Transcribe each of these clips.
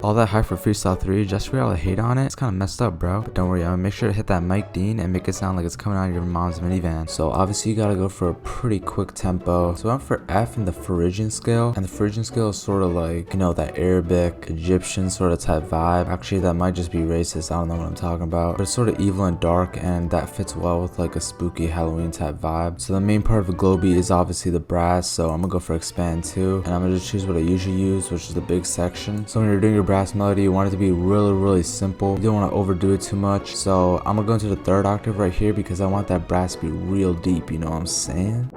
All that hype for Freestyle 3, just for y'all to hate on it, it's kind of messed up, bro. But don't worry, I'm gonna make sure to hit that mic Dean and make it sound like it's coming out of your mom's minivan. So obviously you gotta go for a pretty quick tempo. So I went for F in the Phrygian scale, and the Phrygian scale is sort of like, you know, that Arabic, Egyptian sort of type vibe. Actually, that might just be racist, I don't know what I'm talking about. But it's sort of evil and dark, and that fits well with like a spooky Halloween type vibe. So the main part of the glow beat is obviously the brass, so I'm gonna go for expand 2, and I'm gonna just choose what I usually use, which is the big section. So when you're doing your brass melody, you want it to be really simple. You don't want to overdo it too much. So I'm gonna go into the 3rd octave right here because I want that brass to be real deep, you know what I'm saying?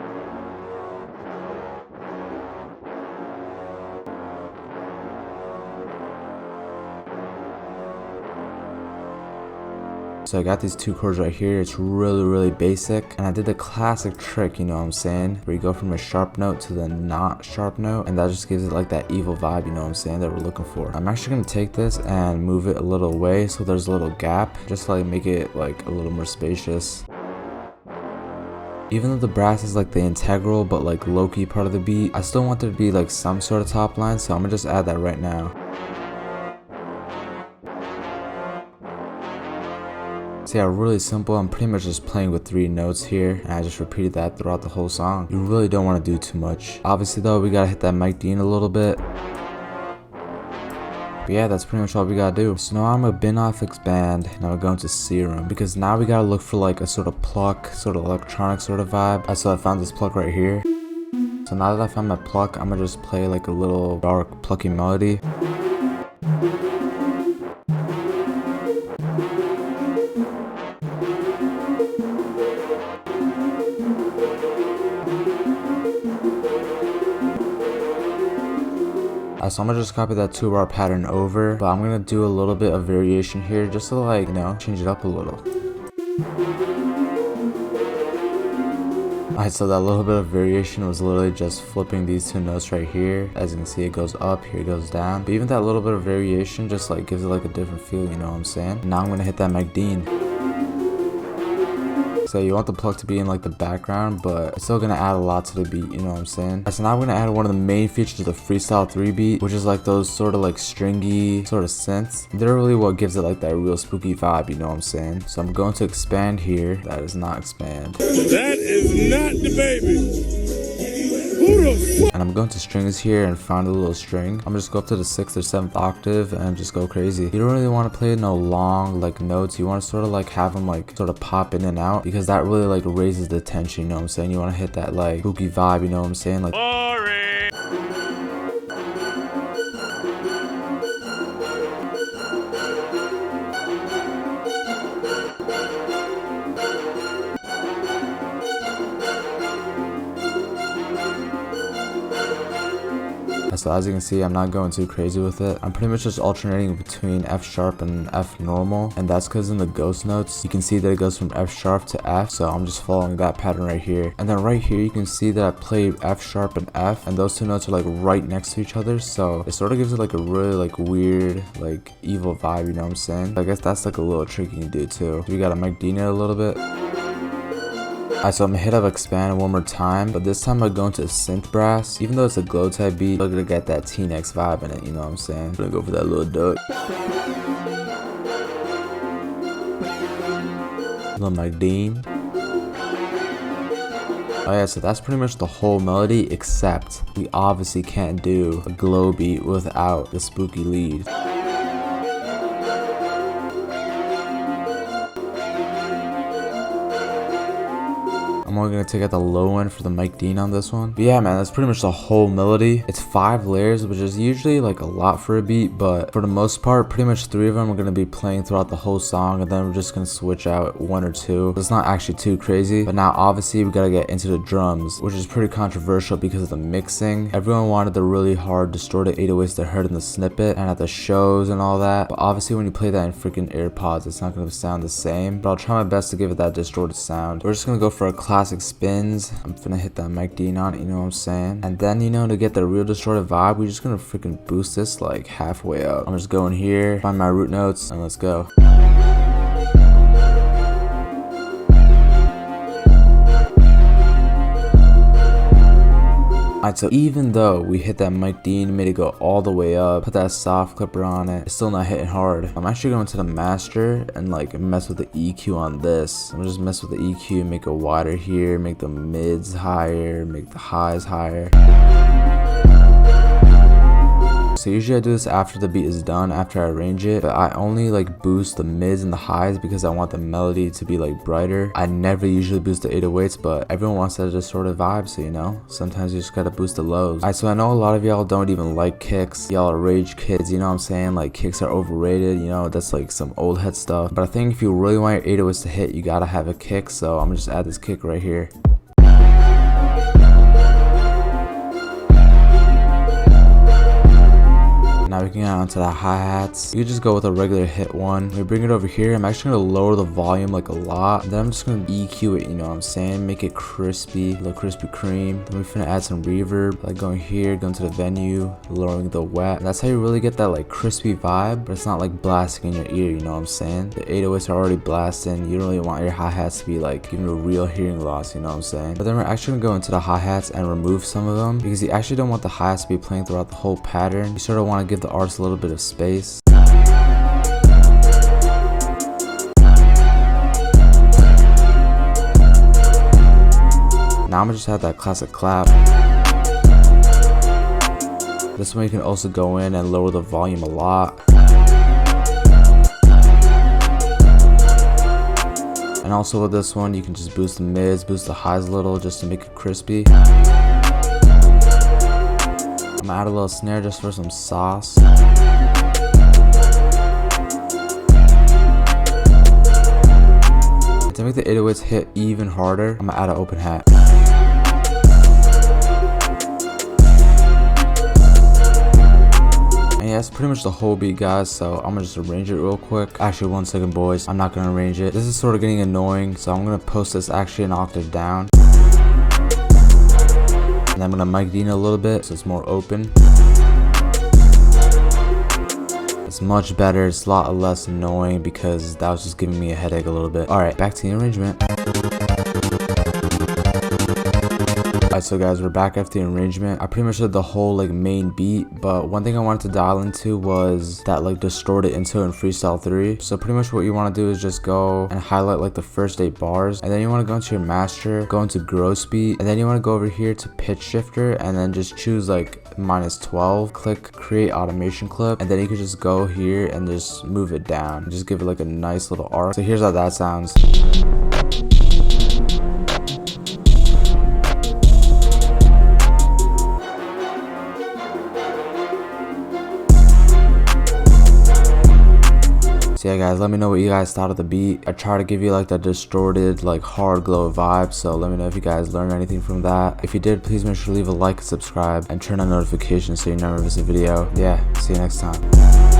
So I got these 2 chords right here. It's really basic, and I did the classic trick, you know what I'm saying, where you go from a sharp note to the not sharp note, and that just gives it like that evil vibe, you know what I'm saying, that we're looking for. I'm actually gonna take this and move it a little away so there's a little gap, just to like make it like a little more spacious. Even though the brass is like the integral but like low-key part of the beat, I still want there to be like some sort of top line, so I'm gonna just add that right now. So yeah, really simple. I'm pretty much just playing with 3 notes here, and I just repeated that throughout the whole song. You really don't want to do too much. Obviously though, we gotta hit that mic Dean a little bit. But yeah, that's pretty much all we gotta do. So now I'm gonna bin off expand, and I'm going to serum, because now we gotta look for like a sort of pluck, sort of electronic sort of vibe. So I found this pluck right here. So now that I found my pluck, I'm gonna just play like a little dark plucky melody. So I'm gonna just copy that 2-bar pattern over, but I'm gonna do a little bit of variation here just to like, you know, change it up a little. Alright, so that little bit of variation was literally just flipping these 2 notes right here. As you can see, it goes up, here it goes down. But even that little bit of variation just like gives it like a different feel, you know what I'm saying? Now I'm gonna hit that mic Dean. So you want the pluck to be in like the background, but it's still gonna add a lot to the beat, you know what I'm saying? So now I'm gonna add one of the main features of the Freestyle 3 beat, which is like those sort of like stringy sort of synths. They're really what gives it like that real spooky vibe, you know what I'm saying? So I'm going to expand here. That is not expand. That is not the baby. Who the fuck? And I'm going to strings here and find a little string. I'm just go up to the 6th or 7th octave and just go crazy. You don't really want to play no long like notes. You want to sort of like have them like sort of pop in and out, because that really like raises the tension, you know what I'm saying? You want to hit that like spooky vibe, you know what I'm saying? Like so as you can see, I'm not going too crazy with it. I'm pretty much just alternating between F sharp and F normal, and that's because in the ghost notes you can see that it goes from F sharp to F, so I'm just following that pattern right here. And then right here you can see that I played F sharp and F, and those 2 notes are like right next to each other, so it sort of gives it like a really like weird like evil vibe, you know what I'm saying? I guess that's like a little trick you can do too. So we gotta mic Dean it a little bit. Alright, so I'm gonna hit up expand one more time, but this time I'm going to synth brass. Even though it's a glow type beat, I'm gonna get that T-Nex vibe in it, you know what I'm saying? I'm gonna go for that little duck. Little mic Dean. Oh yeah, so that's pretty much the whole melody, except we obviously can't do a glow beat without the spooky lead. I'm only gonna take out the low end for the mic Dean on this one. But yeah, man, that's pretty much the whole melody. It's 5 layers, which is usually like a lot for a beat, but for the most part, pretty much 3 of them are gonna be playing throughout the whole song, and then we're just gonna switch out 1 or 2. It's not actually too crazy. But now obviously we gotta get into the drums, which is pretty controversial because of the mixing. Everyone wanted the really hard distorted 808s they heard in the snippet and at the shows and all that, but obviously when you play that in freaking AirPods, it's not gonna sound the same. But I'll try my best to give it that distorted sound. We're just gonna go for a classic spins. I'm finna hit that mic Dean on it, you know what I'm saying? And then, you know, to get the real distorted vibe, we're just gonna freaking boost this like halfway up. I'm just going here, find my root notes, and let's go. Alright, so even though we hit that mic D and made it go all the way up, put that soft clipper on it, it's still not hitting hard. I'm actually going to the master and like mess with the EQ on this. I'm just mess with the EQ, make it wider here, make the mids higher, make the highs higher. So usually I do this after the beat is done, after I arrange it, but I only like boost the mids and the highs because I want the melody to be like brighter. I never usually boost the 808s, but everyone wants that distorted vibe, so you know, sometimes you just gotta boost the lows. Alright, so I know a lot of y'all don't even like kicks. Y'all are rage kids, you know what I'm saying? Like kicks are overrated, you know, that's like some old head stuff. But I think if you really want your 808s to hit, you gotta have a kick, so I'm gonna just add this kick right here. Now we can get onto the hi-hats. You just go with a regular hit one. We bring it over here. I'm actually gonna lower the volume like a lot. Then I'm just gonna EQ it, you know what I'm saying? Make it crispy, a little Krispy Kreme. Then we're gonna add some reverb, like going here, going to the venue, lowering the wet. And that's how you really get that like crispy vibe, but it's not like blasting in your ear, you know what I'm saying? The 808s are already blasting. You don't really want your hi-hats to be like giving you a real hearing loss, you know what I'm saying? But then we're actually gonna go into the hi-hats and remove some of them because you actually don't want the hi-hats to be playing throughout the whole pattern. You sort of want to give the artist a little bit of space. Now I'm gonna just have that classic clap. This one you can also go in and lower the volume a lot. And also with this one you can just boost the mids, boost the highs a little just to make it crispy. I'm gonna add a little snare just for some sauce. To make the 808s hit even harder, I'm gonna add an open hat. And yeah, that's pretty much the whole beat, guys, so I'm gonna just arrange it real quick. Actually, 1 second, boys. I'm not gonna arrange it. This is sort of getting annoying, so I'm gonna post this actually an octave down. And I'm gonna mic D a little bit so it's more open. It's much better, it's a lot less annoying because that was just giving me a headache a little bit. Alright, back to the arrangement. Alright, so guys, we're back after the arrangement. I pretty much did the whole like main beat, but one thing I wanted to dial into was that like distorted intro in Freestyle 3. So pretty much what you want to do is just go and highlight like the first 8 bars, and then you want to go into your master, go into gross beat, and then you want to go over here to pitch shifter, and then just choose like -12, click create automation clip, and then you can just go here and just move it down, just give it like a nice little arc. So here's how that sounds. So yeah guys, let me know what you guys thought of the beat. I try to give you like that distorted, like hard glow vibe, so let me know if you guys learned anything from that. If you did, please make sure to leave a like and subscribe and turn on notifications so you never miss a video. Yeah, see you next time.